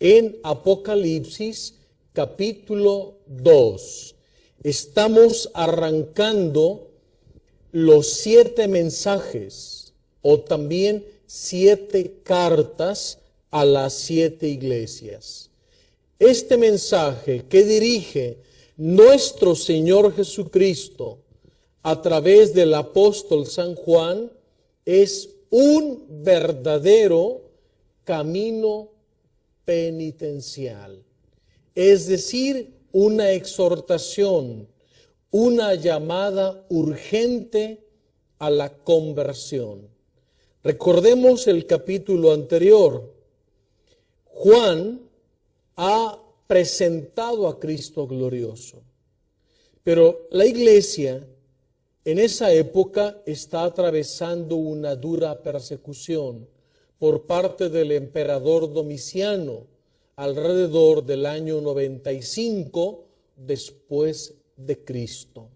en Apocalipsis capítulo 2. Estamos arrancando los 7 mensajes o también 7 cartas a las 7 iglesias. Este mensaje que dirige nuestro Señor Jesucristo a través del apóstol San Juan es un verdadero camino penitencial, es decir, una exhortación, una llamada urgente a la conversión. Recordemos el capítulo anterior. Juan ha presentado a Cristo glorioso, pero la iglesia en esa época está atravesando una dura persecución por parte del emperador Domiciano alrededor del año 95 después de Cristo.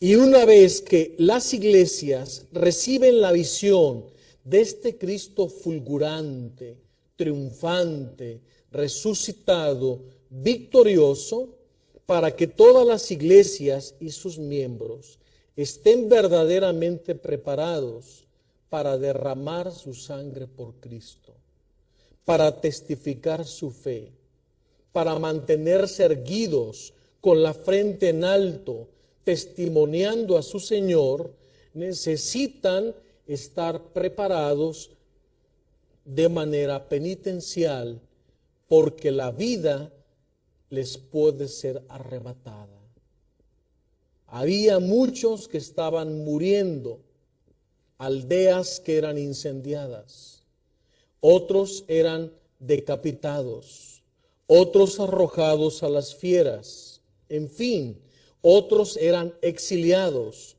Y una vez que las iglesias reciben la visión de este Cristo fulgurante, triunfante, resucitado, victorioso, para que todas las iglesias y sus miembros estén verdaderamente preparados para derramar su sangre por Cristo, para testificar su fe, para mantenerse erguidos con la frente en alto, testimoniando a su Señor, necesitan estar preparados de manera penitencial, porque la vida les puede ser arrebatada. Había muchos que estaban muriendo, aldeas que eran incendiadas, otros eran decapitados, otros arrojados a las fieras, en fin, otros eran exiliados,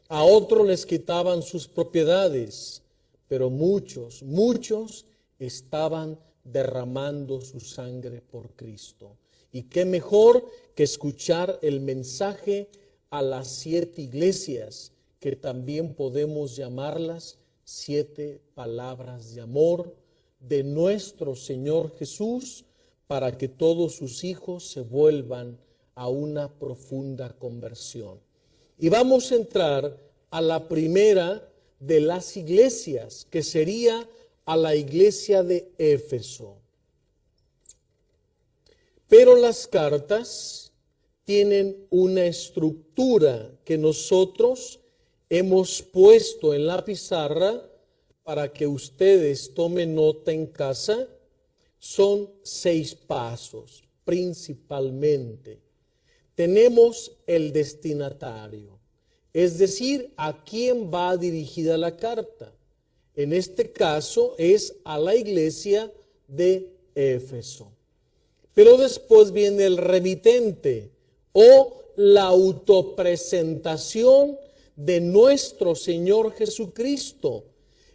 a otros les quitaban sus propiedades, pero muchos estaban derramando su sangre por Cristo. Y qué mejor que escuchar el mensaje a las 7 iglesias, que también podemos llamarlas 7 palabras de amor de nuestro Señor Jesús, para que todos sus hijos se vuelvan a una profunda conversión. Y vamos a entrar a la primera de las iglesias, que sería a la iglesia de Éfeso. Pero las cartas tienen una estructura que nosotros hemos puesto en la pizarra para que ustedes tomen nota en casa. Son 6 pasos principalmente. Tenemos el destinatario, es decir, a quién va dirigida la carta. En este caso es a la iglesia de Éfeso. Pero después viene el remitente o la autopresentación de nuestro Señor Jesucristo.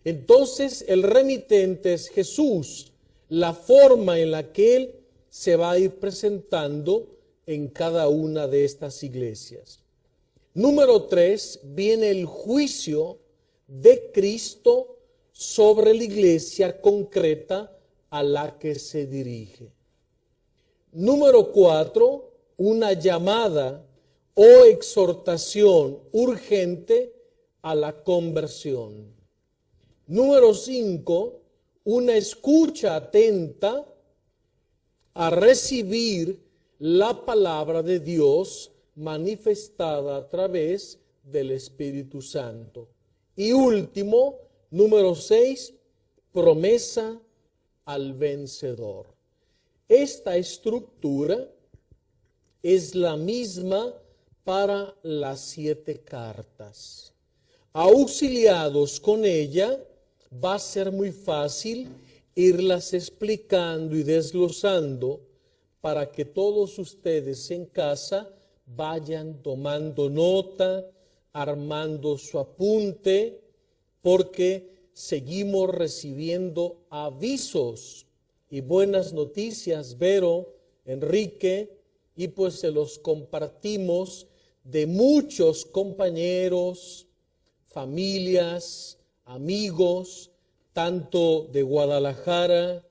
Entonces el remitente es Jesús, la forma en la que Él se va a ir presentando en cada una de estas iglesias. Número 3, viene el juicio de Cristo sobre la iglesia concreta a la que se dirige. Número 4, una llamada o exhortación urgente a la conversión. Número 5, una escucha atenta a recibir la palabra de Dios manifestada a través del Espíritu Santo. Y último, número 6, promesa al vencedor. Esta estructura es la misma para las 7 cartas. Auxiliados con ella, va a ser muy fácil irlas explicando y desglosando para que todos ustedes en casa vayan tomando nota, armando su apunte, porque seguimos recibiendo avisos y buenas noticias, Vero, Enrique, y pues se los compartimos de muchos compañeros, familias, amigos, tanto de Guadalajara,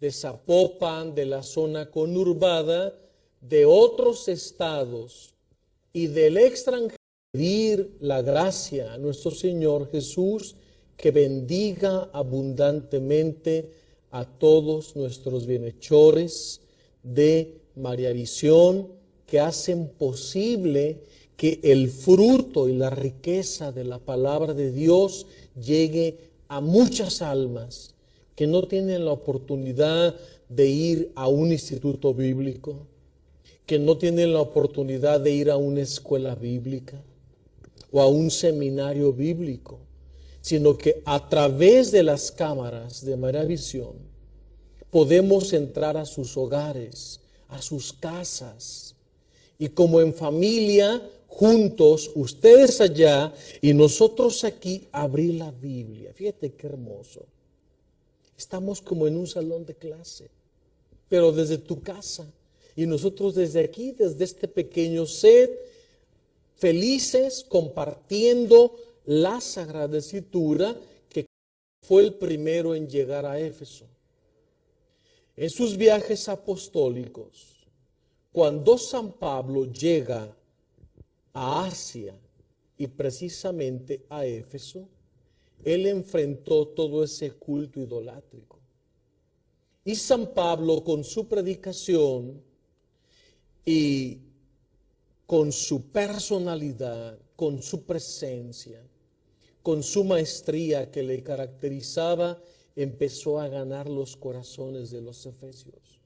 de Zapopan, de la zona conurbada, de otros estados y del extranjero, pedir la gracia a nuestro Señor Jesús que bendiga abundantemente a todos nuestros bienhechores de María Visión, que hacen posible que el fruto y la riqueza de la palabra de Dios llegue a muchas almas que no tienen la oportunidad de ir a un instituto bíblico, que no tienen la oportunidad de ir a una escuela bíblica o a un seminario bíblico, sino que a través de las cámaras de María Visión podemos entrar a sus hogares, a sus casas, y como en familia, juntos, ustedes allá y nosotros aquí, abrir la Biblia. Fíjate qué hermoso. Estamos como en un salón de clase, pero desde tu casa, y nosotros desde aquí, desde este pequeño set, felices compartiendo la Sagrada Escritura, que fue el primero en llegar a Éfeso. En sus viajes apostólicos, cuando San Pablo llega a Asia y precisamente a Éfeso, él enfrentó todo ese culto idolátrico. Y San Pablo, con su predicación y con su personalidad, con su presencia, con su maestría que le caracterizaba, empezó a ganar los corazones de los efesios,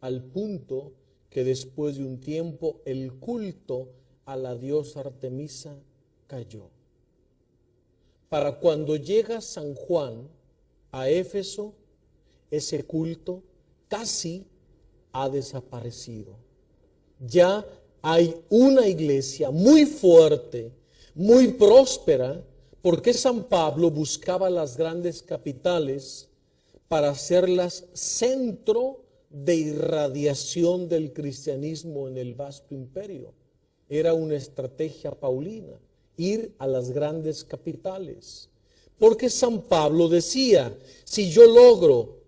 al punto que después de un tiempo el culto a la diosa Artemisa cayó. Para cuando llega San Juan a Éfeso, ese culto casi ha desaparecido. Ya hay una iglesia muy fuerte, muy próspera, porque San Pablo buscaba las grandes capitales para hacerlas centro de irradiación del cristianismo en el vasto imperio. Era una estrategia paulina, ir a las grandes capitales. Porque San Pablo decía, si yo logro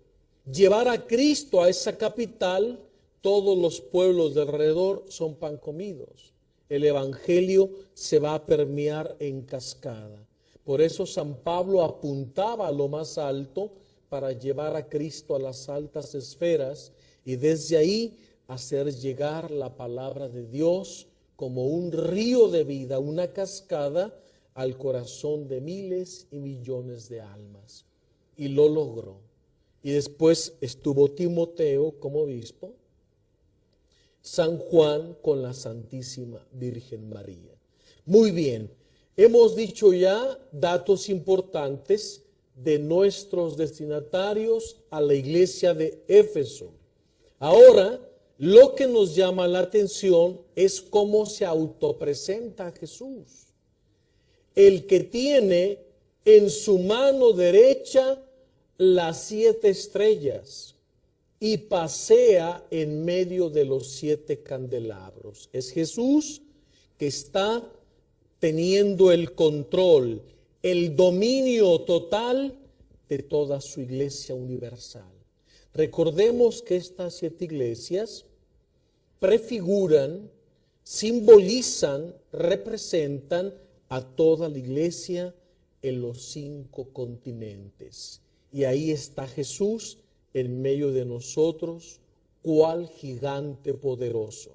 llevar a Cristo a esa capital, todos los pueblos de alrededor son pan comidos. El evangelio se va a permear en cascada. Por eso San Pablo apuntaba a lo más alto para llevar a Cristo a las altas esferas y desde ahí hacer llegar la palabra de Dios como un río de vida, una cascada al corazón de miles y millones de almas. Y lo logró. Y después estuvo Timoteo como obispo, San Juan con la Santísima Virgen María. Muy bien, hemos dicho ya datos importantes de nuestros destinatarios a la iglesia de Éfeso. Ahora, lo que nos llama la atención es cómo se autopresenta Jesús. El que tiene en su mano derecha las 7 estrellas y pasea en medio de los 7 candelabros. Es Jesús que está teniendo el control, el dominio total de toda su iglesia universal. Recordemos que estas 7 iglesias prefiguran, simbolizan, representan a toda la iglesia en los 5 continentes. Y ahí está Jesús en medio de nosotros, cual gigante poderoso.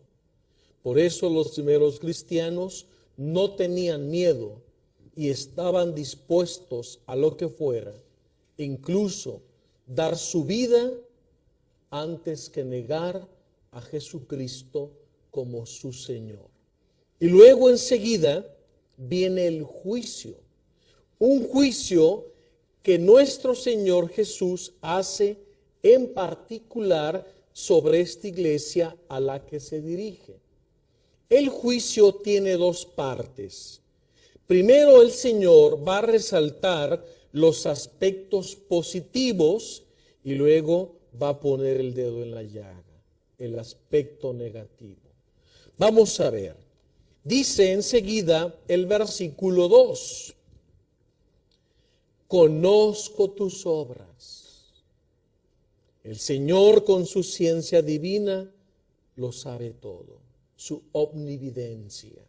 Por eso los primeros cristianos no tenían miedo y estaban dispuestos a lo que fuera, incluso dar su vida antes que negar a Jesucristo como su Señor. Y luego enseguida viene el juicio, un juicio que nuestro Señor Jesús hace en particular sobre esta iglesia a la que se dirige. El juicio tiene 2 partes. Primero, el Señor va a resaltar los aspectos positivos y luego va a poner el dedo en la llaga, el aspecto negativo. Vamos a ver. Dice enseguida el versículo 2. Conozco tus obras. El Señor con su ciencia divina lo sabe todo, su omnividencia.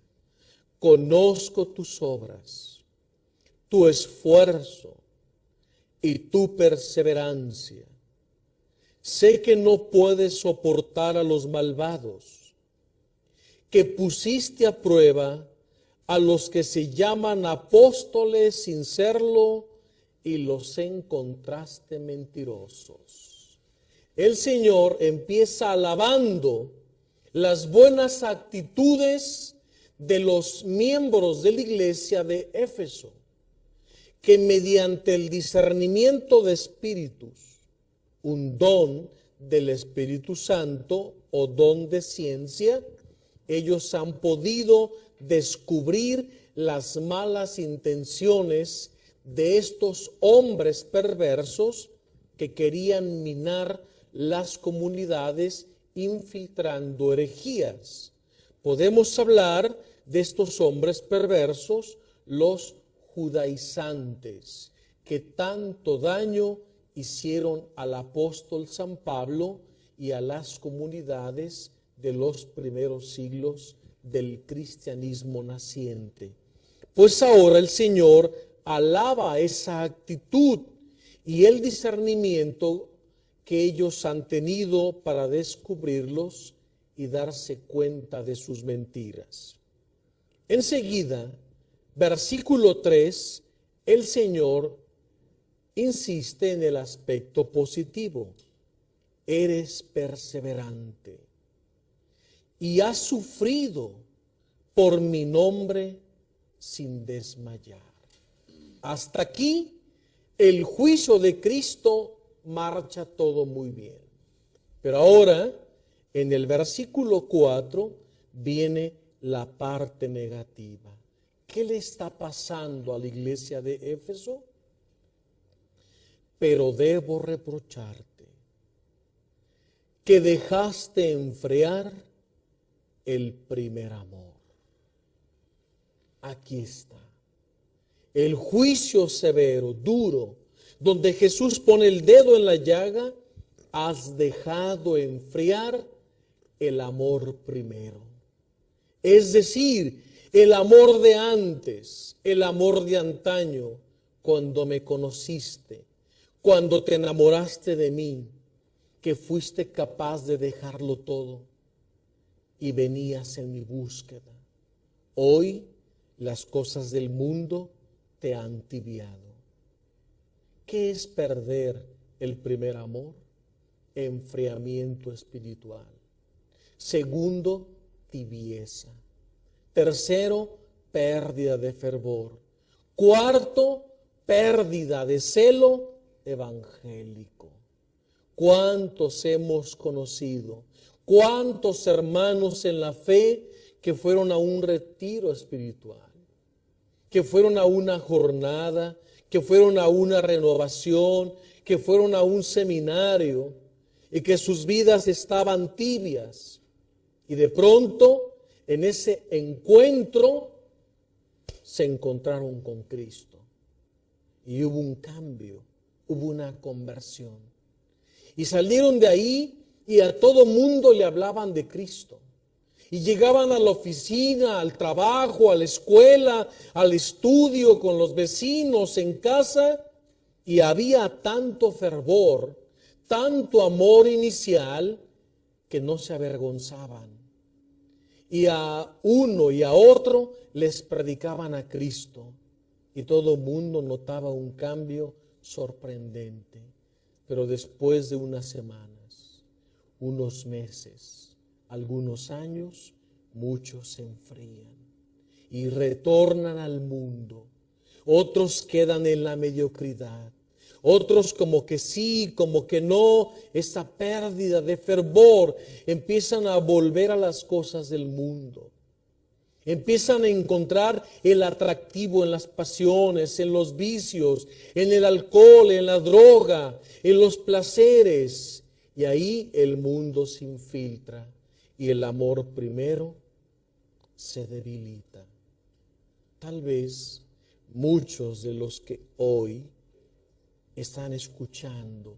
Conozco tus obras, tu esfuerzo y tu perseverancia. Sé que no puedes soportar a los malvados, que pusiste a prueba a los que se llaman apóstoles sin serlo y los encontraste mentirosos. El Señor empieza alabando las buenas actitudes de los miembros de la iglesia de Éfeso, que mediante el discernimiento de espíritus, un don del Espíritu Santo o don de ciencia, ellos han podido descubrir las malas intenciones de estos hombres perversos que querían minar las comunidades infiltrando herejías. Podemos hablar de estos hombres perversos, los judaizantes, que tanto daño hicieron al apóstol San Pablo y a las comunidades de los primeros siglos del cristianismo naciente. Pues ahora el Señor alaba esa actitud y el discernimiento que ellos han tenido para descubrirlos y darse cuenta de sus mentiras. Enseguida, versículo 3, el Señor insiste en el aspecto positivo. Eres perseverante y has sufrido por mi nombre sin desmayar. Hasta aquí, el juicio de Cristo marcha todo muy bien. Pero ahora, en el versículo 4, viene la parte negativa. ¿Qué le está pasando a la iglesia de Éfeso? Pero debo reprocharte que dejaste enfriar el primer amor. Aquí está. El juicio severo, duro, donde Jesús pone el dedo en la llaga, has dejado enfriar el amor primero. Es decir, el amor de antes, el amor de antaño, cuando me conociste, cuando te enamoraste de mí, que fuiste capaz de dejarlo todo y venías en mi búsqueda. Hoy las cosas del mundo te han tibiado. ¿Qué es perder el primer amor? Enfriamiento espiritual. Segundo, tibieza. Tercero, pérdida de fervor. Cuarto, pérdida de celo evangélico. ¿Cuántos hemos conocido? ¿Cuántos hermanos en la fe que fueron a un retiro espiritual? Que fueron a una jornada, que fueron a una renovación, que fueron a un seminario y que sus vidas estaban tibias. Y de pronto, en ese encuentro, se encontraron con Cristo. Y hubo un cambio, hubo una conversión. Y salieron de ahí y a todo mundo le hablaban de Cristo. Y llegaban a la oficina, al trabajo, a la escuela, al estudio, con los vecinos, en casa. Y había tanto fervor, tanto amor inicial, que no se avergonzaban. Y a uno y a otro les predicaban a Cristo. Y todo el mundo notaba un cambio sorprendente. Pero después de unas semanas, unos meses, algunos años, muchos se enfrían y retornan al mundo. Otros quedan en la mediocridad. Otros como que sí, como que no, esa pérdida de fervor, empiezan a volver a las cosas del mundo. Empiezan a encontrar el atractivo en las pasiones, en los vicios, en el alcohol, en la droga, en los placeres. Y ahí el mundo se infiltra y el amor primero se debilita. Tal vez muchos de los que hoy están escuchando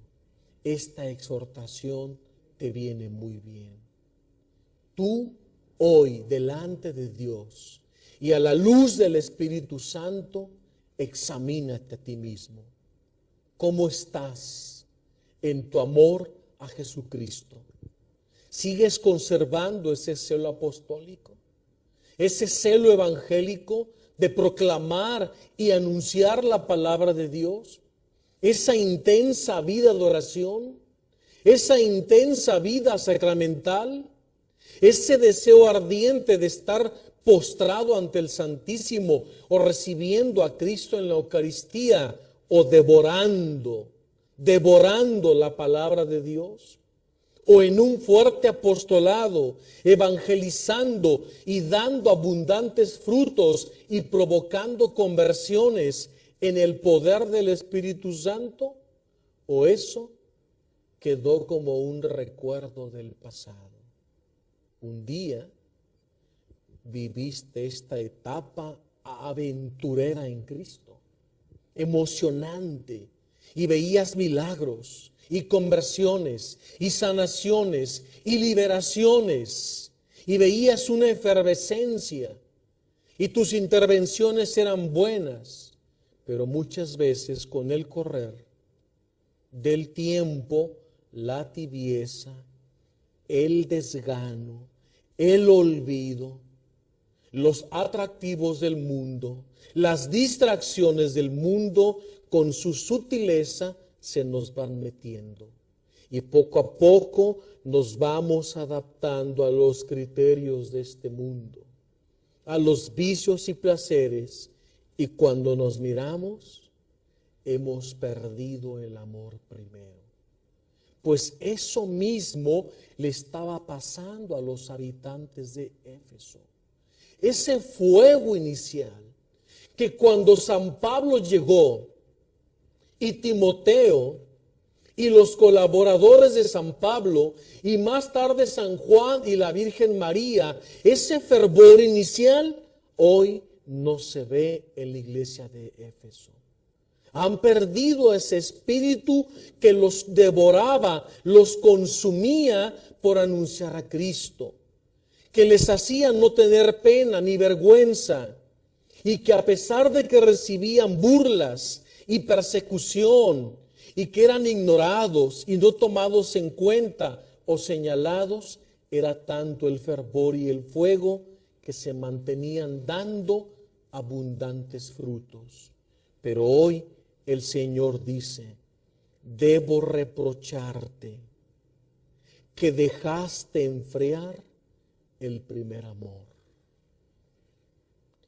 esta exhortación te viene muy bien. Tú hoy delante de Dios y a la luz del Espíritu Santo, examínate a ti mismo. ¿Cómo estás en tu amor a Jesucristo? ¿Sigues conservando ese celo apostólico? Ese celo evangélico de proclamar y anunciar la palabra de Dios. Esa intensa vida de oración. Esa intensa vida sacramental. Ese deseo ardiente de estar postrado ante el Santísimo o recibiendo a Cristo en la Eucaristía o devorando la palabra de Dios. O en un fuerte apostolado, evangelizando y dando abundantes frutos y provocando conversiones en el poder del Espíritu Santo, o eso quedó como un recuerdo del pasado. Un día viviste esta etapa aventurera en Cristo, emocionante, y veías milagros y conversiones, y sanaciones, y liberaciones, y veías una efervescencia, y tus intervenciones eran buenas, pero muchas veces con el correr del tiempo, la tibieza, el desgano, el olvido, los atractivos del mundo, las distracciones del mundo con su sutileza, se nos van metiendo y poco a poco nos vamos adaptando a los criterios de este mundo, a los vicios y placeres, y cuando nos miramos hemos perdido el amor primero. Pues eso mismo le estaba pasando a los habitantes de Éfeso. Ese fuego inicial que cuando San Pablo llegó y Timoteo y los colaboradores de San Pablo y más tarde San Juan y la Virgen María, ese fervor inicial hoy no se ve en la iglesia de Éfeso. Han perdido ese espíritu que los devoraba, los consumía por anunciar a Cristo, que les hacía no tener pena ni vergüenza, y que a pesar de que recibían burlas y persecución, y que eran ignorados y no tomados en cuenta o señalados, era tanto el fervor y el fuego que se mantenían dando abundantes frutos. Pero hoy el Señor dice: debo reprocharte que dejaste enfriar el primer amor.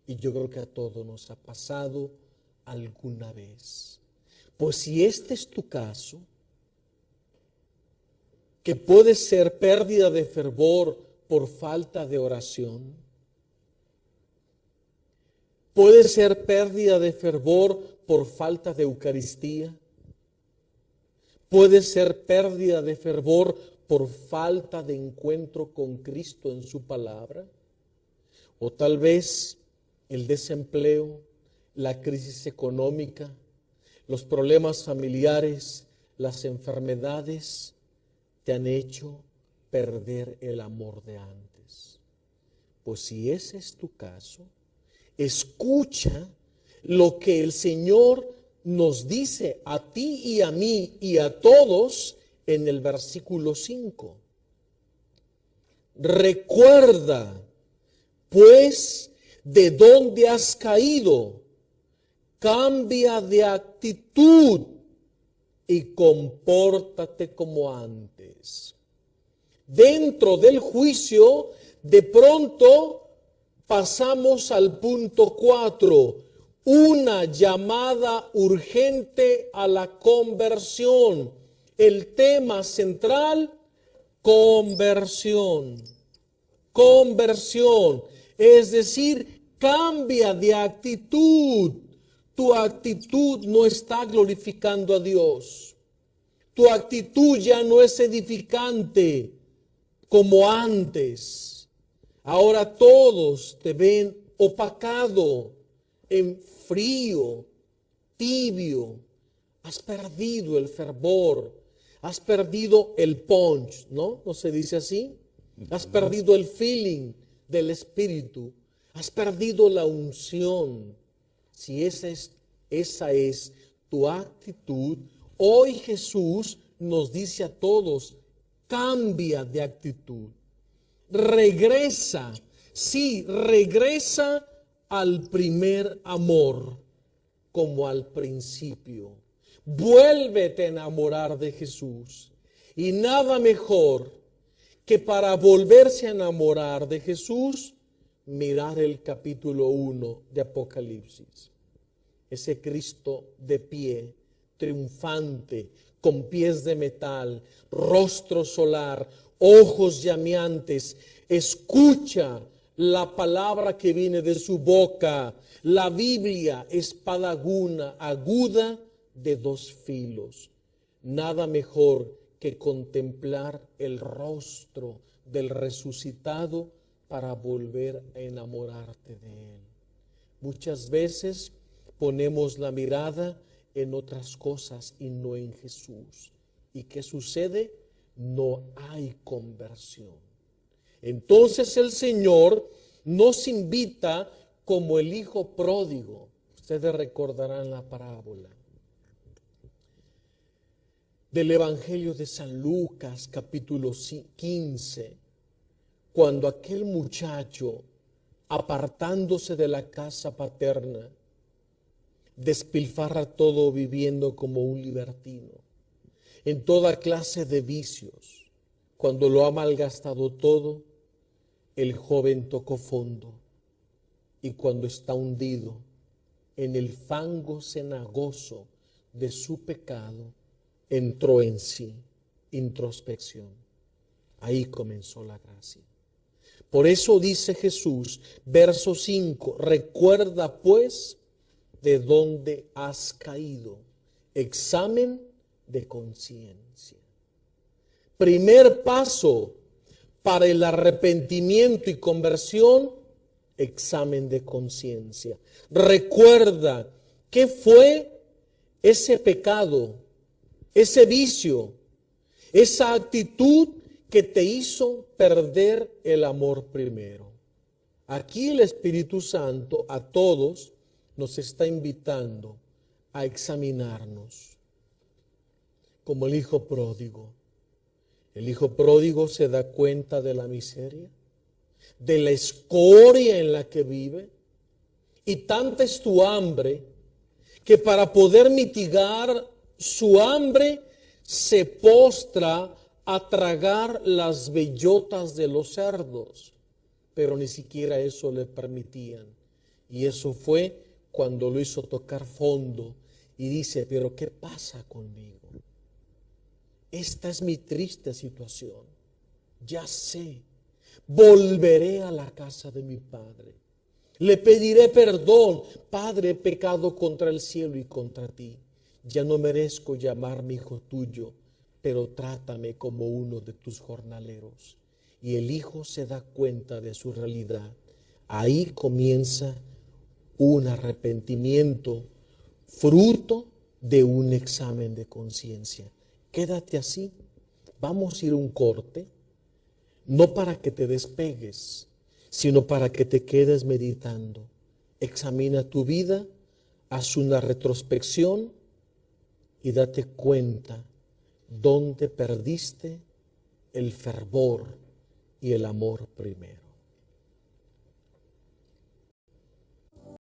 Y yo creo que a todos nos ha pasado alguna vez. Pues si este es tu caso, que puede ser pérdida de fervor por falta de oración, puede ser pérdida de fervor por falta de Eucaristía, puede ser pérdida de fervor por falta de encuentro con Cristo en su palabra, o tal vez el desempleo, la crisis económica, los problemas familiares, las enfermedades te han hecho perder el amor de antes. Pues si ese es tu caso, escucha lo que el Señor nos dice a ti y a mí y a todos en el versículo 5. Recuerda, pues, de dónde has caído. Cambia de actitud y compórtate como antes. Dentro del juicio, de pronto pasamos al punto 4, una llamada urgente a la conversión. El tema central, conversión. Conversión, es decir, cambia de actitud. Tu actitud no está glorificando a Dios. Tu actitud ya no es edificante como antes. Ahora todos te ven opacado, en frío, tibio. Has perdido el fervor. Has perdido el punch, ¿no? ¿No se dice así? Has perdido el feeling del Espíritu. Has perdido la unción. Si esa es tu actitud, hoy Jesús nos dice a todos, cambia de actitud. Regresa, sí, regresa al primer amor, como al principio. Vuélvete a enamorar de Jesús. Y nada mejor que para volverse a enamorar de Jesús, mirar el capítulo 1 de Apocalipsis. Ese Cristo de pie, triunfante, con pies de metal, rostro solar, ojos llameantes, escucha la palabra que viene de su boca, la Biblia, espada aguda de 2 filos. Nada mejor que contemplar el rostro del resucitado para volver a enamorarte de Él. Muchas veces ponemos la mirada en otras cosas y no en Jesús. ¿Y qué sucede? No hay conversión. Entonces el Señor nos invita como el hijo pródigo. Ustedes recordarán la parábola del Evangelio de San Lucas, capítulo 15, cuando aquel muchacho, apartándose de la casa paterna, despilfarra todo viviendo como un libertino, en toda clase de vicios. Cuando lo ha malgastado todo, el joven tocó fondo, y cuando está hundido en el fango cenagoso de su pecado, entró en sí, introspección. Ahí comenzó la gracia. Por eso dice Jesús, verso 5, recuerda pues de dónde has caído. Examen de conciencia. Primer paso para el arrepentimiento y conversión, examen de conciencia. Recuerda qué fue ese pecado, ese vicio, esa actitud que te hizo perder el amor primero. Aquí el Espíritu Santo a todos nos está invitando a examinarnos como el hijo pródigo. El hijo pródigo se da cuenta de la miseria, de la escoria en la que vive, y tanta es tu hambre que para poder mitigar su hambre se postra a tragar las bellotas de los cerdos, pero ni siquiera eso le permitían. Y eso fue cuando lo hizo tocar fondo y dice, pero ¿qué pasa conmigo? Esta es mi triste situación. Ya sé, volveré a la casa de mi padre. Le pediré perdón. Padre, he pecado contra el cielo y contra ti. Ya no merezco llamarme hijo tuyo, pero trátame como uno de tus jornaleros. Y el hijo se da cuenta de su realidad. Ahí comienza un arrepentimiento, fruto de un examen de conciencia. Quédate así. Vamos a ir a un corte, no para que te despegues, sino para que te quedes meditando. Examina tu vida, haz una retrospección y date cuenta dónde perdiste el fervor y el amor primero.